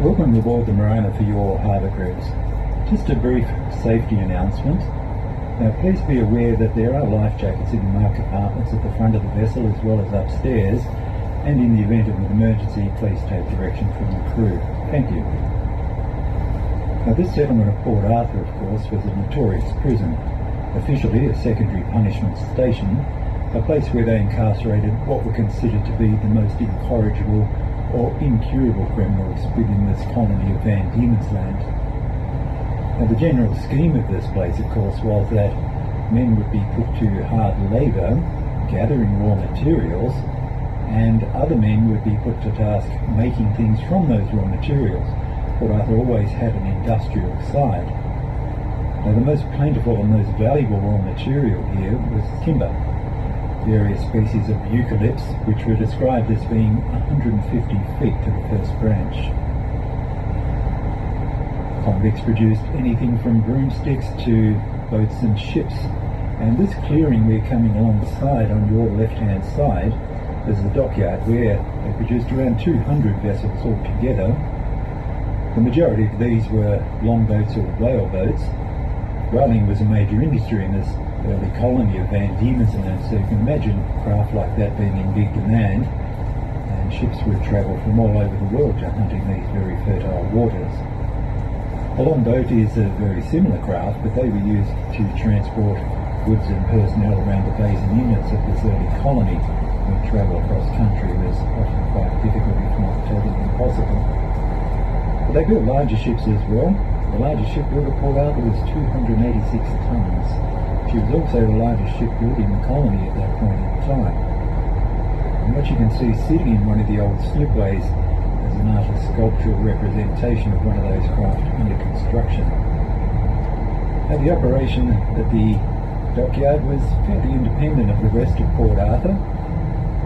Welcome aboard the Morona for your harbour cruise. Just a brief safety announcement. Now please be aware that there are life jackets in the marked compartments at the front of the vessel as well as upstairs, and in the event of an emergency please take direction from the crew. Thank you. Now this settlement of Port Arthur of course was a notorious prison, officially a secondary punishment station, a place where they incarcerated what were considered to be the most incorrigible or incurable criminals within this colony of Van Diemen's Land. Now the general scheme of this place of course was that men would be put to hard labour gathering raw materials, and other men would be put to task making things from those raw materials. Port Arthur always had an industrial side. Now the most plentiful and most valuable raw material here was timber. Various species of eucalypts, which were described as being 150 feet to the first branch. Convicts produced anything from broomsticks to boats and ships, and this clearing we're coming alongside on your left-hand side is the dockyard, where they produced around 200 vessels altogether. The majority of these were longboats or whale boats. Whaling was a major industry in this early colony of Van Diemen's Land, so you can imagine craft like that being in big demand, and ships would travel from all over the world to hunting these very fertile waters. A longboat is a very similar craft, but they were used to transport goods and personnel around the bays and inlets of this early colony, when travel across country was often quite difficult, if not totally impossible. But they built larger ships as well. The largest ship built at Port Arthur was 286 tonnes. She was also the largest ship built in the colony at that point in time. And what you can see sitting in one of the old slipways is an artist's sculptural representation of one of those craft under construction. Now the operation at the dockyard was fairly independent of the rest of Port Arthur.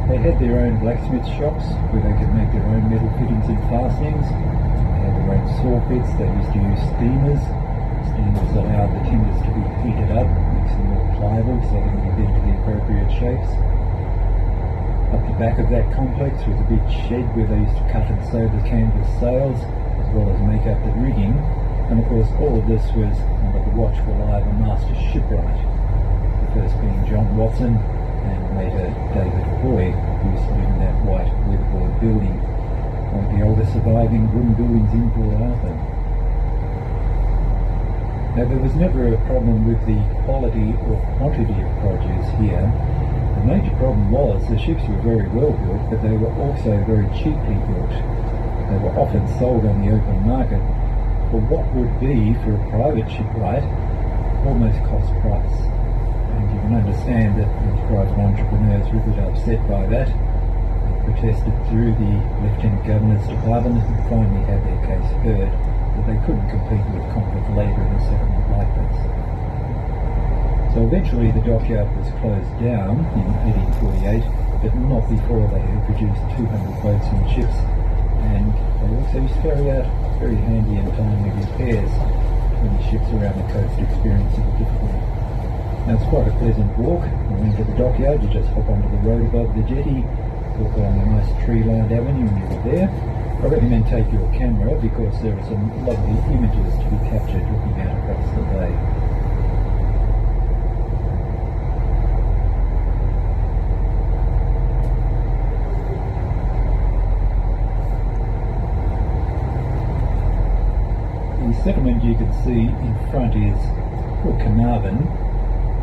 They had their own blacksmith shops where they could make their own metal fittings and fastenings. They had their own saw pits. They used to use steamers. Steamers allowed the timbers to be heated up, makes them more pliable so they can be bent to the appropriate shapes. Up the back of that complex was a big shed where they used to cut and sew the canvas sails as well as make up the rigging, and of course all of this was under the watchful eye of a master shipwright, the first being John Watson and later David Hoy, who used to live in that white weatherboard building, one of the oldest surviving wooden buildings in Port Arthur. Now there was never a problem with the quality or quantity of produce here. The major problem was the ships were very well built, but they were also very cheaply built. They were often sold on the open market for what would be, for a private shipwright, almost cost price. And you can understand that these private entrepreneurs were a bit upset by that. They protested through the Lieutenant Governor's Department and finally had their case heard, that they couldn't compete with convict labour in a settlement like this. So eventually the dockyard was closed down in 1848, but not before they had produced 200 boats and ships, and they also used to carry out very handy and timely repairs when the ships around the coast experienced a difficulty. Now it's quite a pleasant walk. When we enter the dockyard, you just hop onto the road above the jetty, walk along a nice tree-lined avenue and you're there. I recommend take your camera because there are some lovely images to be captured looking out across the bay. The settlement you can see in front is called Carnarvon.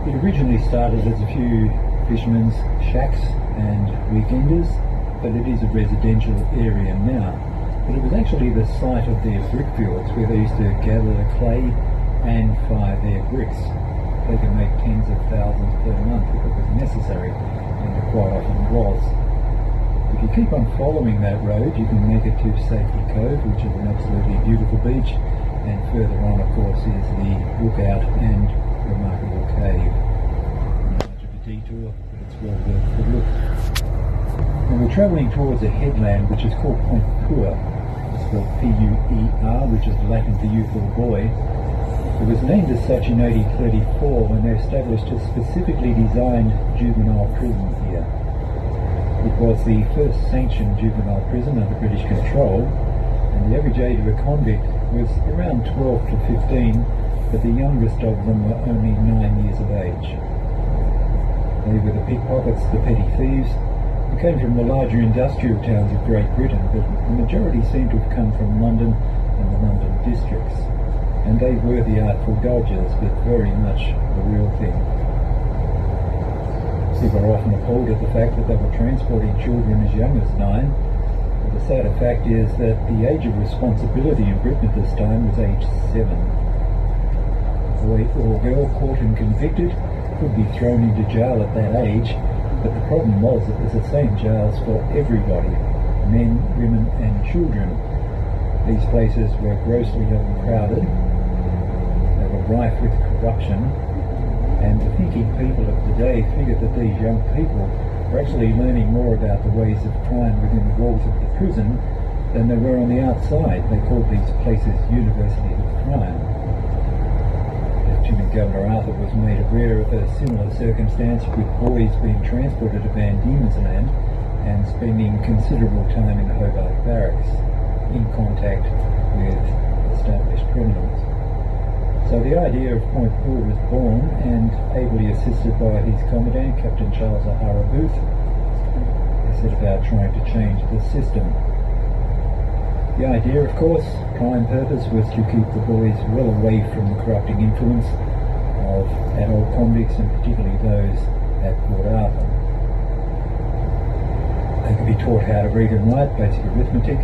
It originally started as a few fishermen's shacks and weekenders, but it is a residential area now. But it was actually the site of their brickfields where they used to gather the clay and fire their bricks. They could make tens of thousands per month if it was necessary, and it quite often was. If you keep on following that road, you can make it to Safety Cove, which is an absolutely beautiful beach, and further on, of course, is the lookout and remarkable cave. Not much of a detour, but it's well worth the look. And we're travelling towards a headland which is called Point Puer. It's spelled P-U-E-R, which is Latin for youth or boy. It was named as such in 1834 when they established a specifically designed juvenile prison here. It was the first sanctioned juvenile prison under British control, And the average age of a convict was around 12 to 15, but the youngest of them were only 9 years of age. They were the pickpockets, the petty thieves, who came from the larger industrial towns of Great Britain, but the majority seemed to have come from London and the London districts. And they were the artful dodgers, but very much the real thing. People are often appalled at the fact that they were transporting children as young as 9. But the sadder fact is that the age of responsibility in Britain at this time was age 7. A boy or girl caught and convicted could be thrown into jail at that age, but the problem was it was the same jails for everybody, men, women and children. These places were grossly overcrowded, they were rife with corruption, and the thinking people of the day figured that these young people were actually learning more about the ways of crime within the walls of the prison than they were on the outside. They called these places universities of crime. Lieutenant Governor Arthur was made aware of a similar circumstance with boys being transported to Van Diemen's Land and spending considerable time in the Hobart Barracks in contact with established criminals. So the idea of Point Poor was born, and ably assisted by his commandant, Captain Charles O'Hara Booth, they set about trying to change the system. The idea, of course, prime purpose, was to keep the boys well away from the corrupting influence of adult convicts, and particularly those at Port Arthur. They could be taught how to read and write, basic arithmetic,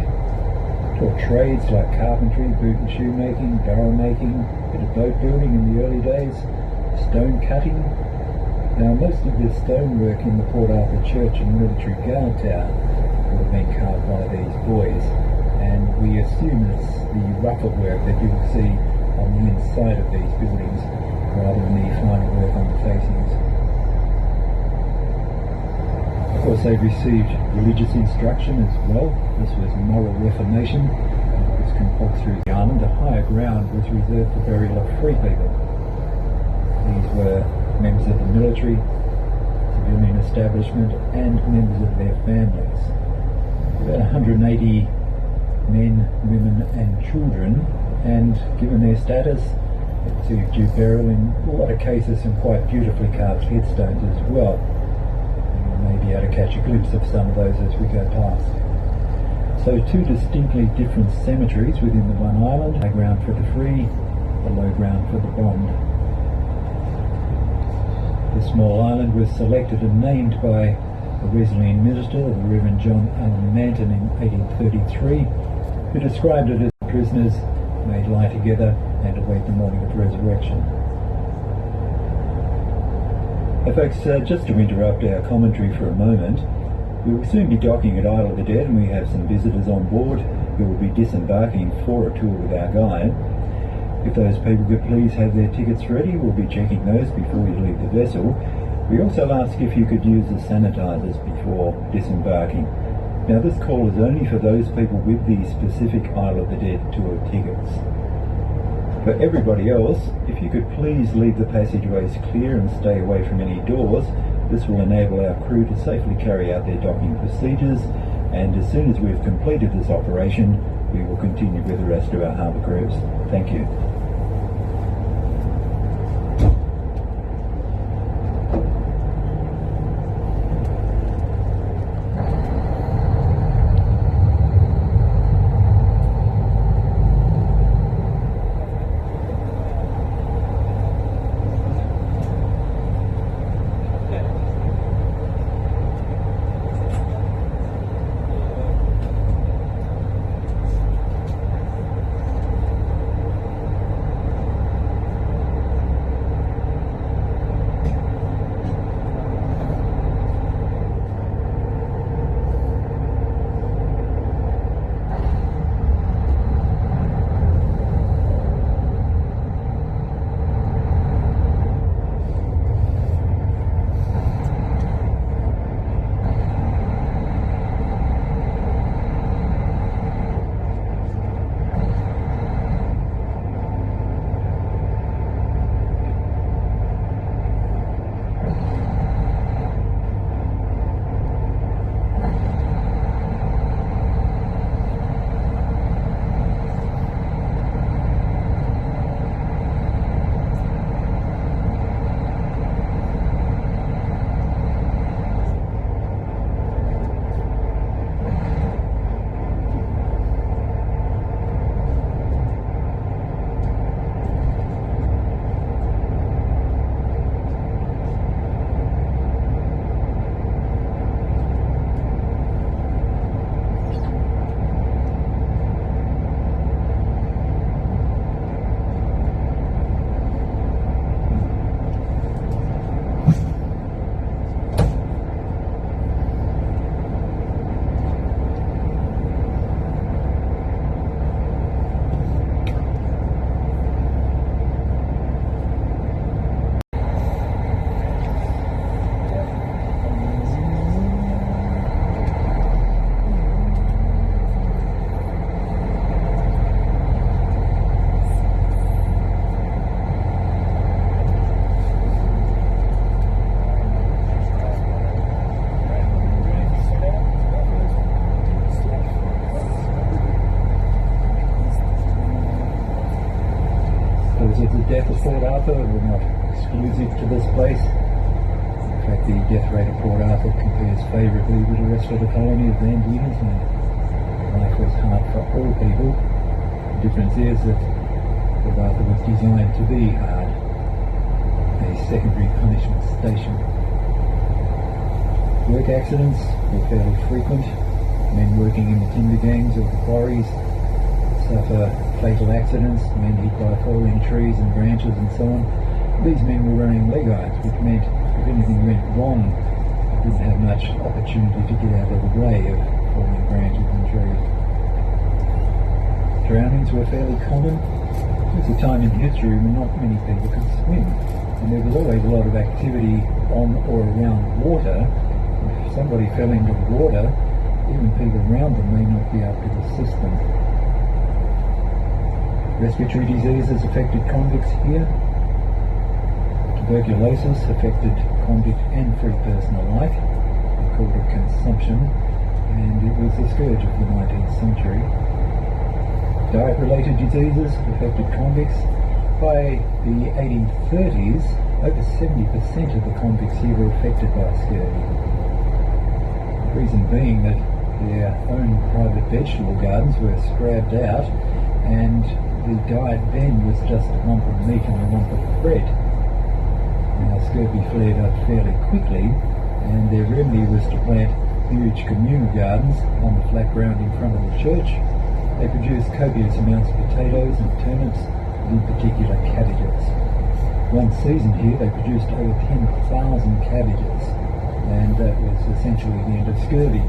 taught trades like carpentry, boot and shoe making, barrel making, a bit of boat building in the early days, stone cutting. Now most of this stonework in the Port Arthur Church and Military Guard Tower would have been carved by these boys, and we assume it's the rougher work that you will see on the inside of these buildings rather than the finer work on the facings. Of course, they received religious instruction as well. This was moral reformation, and it was compulsory. The island, the higher ground, was reserved for burial of free people. These were members of the military, civilian establishment, and members of their families. About 180 men, women and children, and given their status, they received due burial in a lot of cases some quite beautifully carved headstones as well. May be able to catch a glimpse of some of those as we go past. So two distinctly different cemeteries within the one island, high ground for the free, the low ground for the bond. The small island was selected and named by the Wesleyan minister, the Reverend John Allen Manton, in 1833, who described it as prisoners may lie together and await the morning of resurrection. Hey folks, just to interrupt our commentary for a moment, we will soon be docking at Isle of the Dead, and we have some visitors on board who will be disembarking for a tour with our guide. If those people could please have their tickets ready, we'll be checking those before you leave the vessel. We also ask if you could use the sanitisers before disembarking. Now this call is only for those people with the specific Isle of the Dead tour tickets. For everybody else, if you could please leave the passageways clear and stay away from any doors, this will enable our crew to safely carry out their docking procedures, and as soon as we've completed this operation, we will continue with the rest of our harbour cruise. Thank you. the death of Port Arthur were not exclusive to this place. In fact, the death rate of Port Arthur compares favourably with the rest of the colony of Van Diemen's Land. Life was hard for all people. The difference is that Port Arthur was designed to be hard, a secondary punishment station. Work accidents were fairly frequent. Men working in the timber gangs or the quarries suffer fatal accidents, men hit by falling trees and branches and so on. These men were wearing leg irons, which meant if anything went wrong, they didn't have much opportunity to get out of the way of falling branches and trees. Drownings were fairly common. There was a time in history when not many people could swim, and there was always a lot of activity on or around water. If somebody fell into the water, even people around them may not be able to assist them. Respiratory diseases affected convicts here. Tuberculosis affected convict and free person alike. They called it consumption, and it was the scourge of the 19th century. Diet-related diseases affected convicts. By the 1830s, over 70% of the convicts here were affected by scurvy. The reason being that their own private vegetable gardens were scrabbed out, and the diet then was just a lump of meat and a lump of bread. Now, scurvy flared up fairly quickly, and their remedy was to plant huge communal gardens on the flat ground in front of the church. They produced copious amounts of potatoes and turnips, and in particular cabbages. One season here they produced over 10,000 cabbages, and that was essentially the end of scurvy.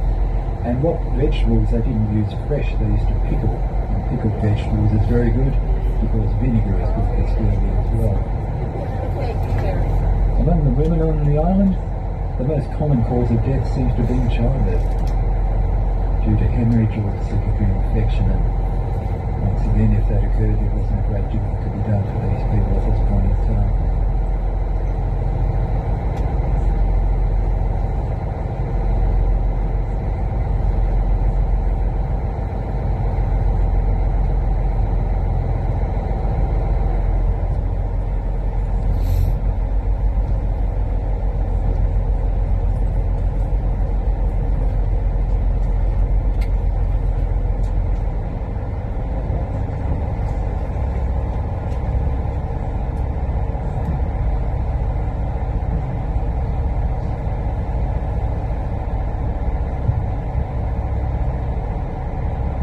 And what vegetables they didn't use fresh, they used to pickle. And pickled vegetables is very good because vinegar is good for scurvy as well. Among the women on the island, the most common cause of death seems to be childbirth due to hemorrhage or secondary infection. And once again, if that occurred, there wasn't a great deal that could be done for these people at this point in time.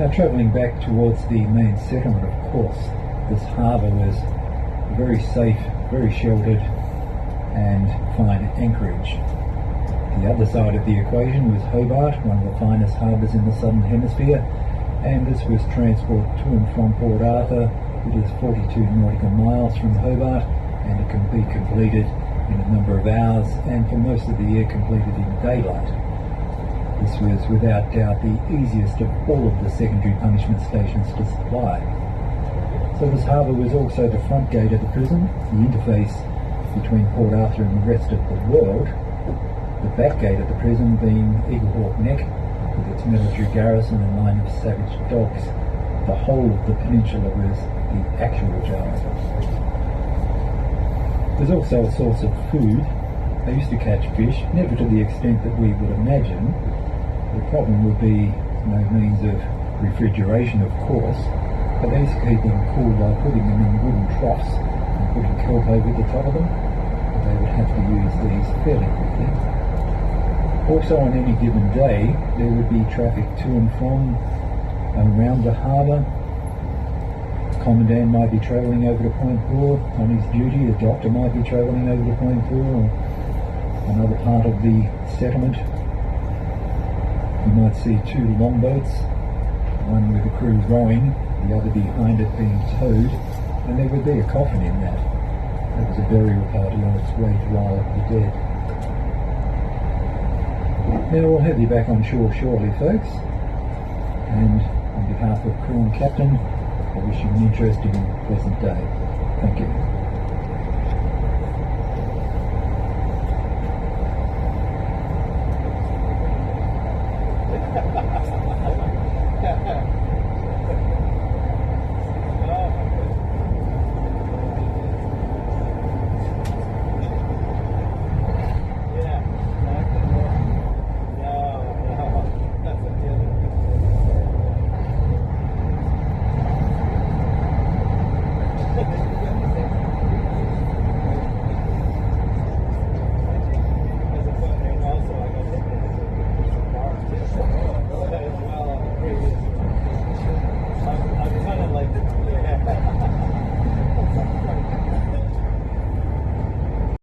Now, travelling back towards the main settlement, of course, this harbour was very safe, very sheltered, and fine anchorage. The other side of the equation was Hobart, one of the finest harbours in the southern hemisphere, and this was transport to and from Port Arthur. It is 42 nautical miles from Hobart, and it can be completed in a number of hours, and for most of the year completed in daylight. This was without doubt the easiest of all of the secondary punishment stations to supply. So this harbour was also the front gate of the prison, the interface between Port Arthur and the rest of the world, the back gate of the prison being Eaglehawk Neck, with its military garrison and line of savage dogs. The whole of the peninsula was the actual jail. There's also a source of food. They used to catch fish, never to the extent that we would imagine. The problem would be no means of refrigeration, of course, but they used to keep them cool by putting them in wooden troughs and putting kelp over the top of them. They would have to use these fairly quickly. Also, on any given day, there would be traffic to and from around the harbour. The commandant might be travelling over to Point Poor on his duty, a doctor might be travelling over to Point Poor or another part of the settlement. You might see two longboats, one with the crew rowing, the other behind it being towed, and there would be a coffin in that. That was a burial party on its way to rile up the dead. Now we'll have you back on shore shortly, folks, and on behalf of crew and captain, I wish you an interesting and pleasant day. Thank you.